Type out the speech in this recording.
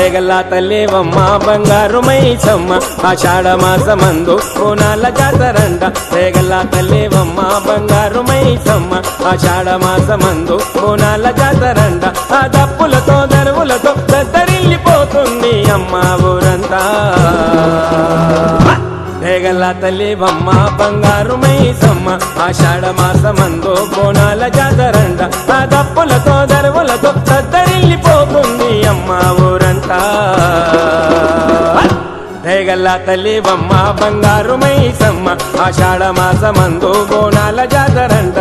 రేగల్లా తల్లివమ్మ బంగారు మైసమ్మ ఆషాఢ మాసమందు బోనాల జాతరంట రేగల్లా తల్లివమ్మ బంగారు మైసమ్మ ఆషాఢ మాసమందు బోనాల జాతరంట ఆ దప్పులతో దరువులతో దద్దరిల్లిపోతుంది అమ్మ ఊరంతా రేగల్లా తల్లివమ్మ బంగారు మైసమ్మ ఆషాఢ మాసమందు బోనాల జాతరంట ఆ దప్పులతో దరువులతో దద్దరిల్లిపోతుంది అమ్మ ఊరంతా రేగల్లా తల్లివమ్మ బంగారు మైసమ్మ ఆషాఢ మాసమందు బోనాల జాతరంట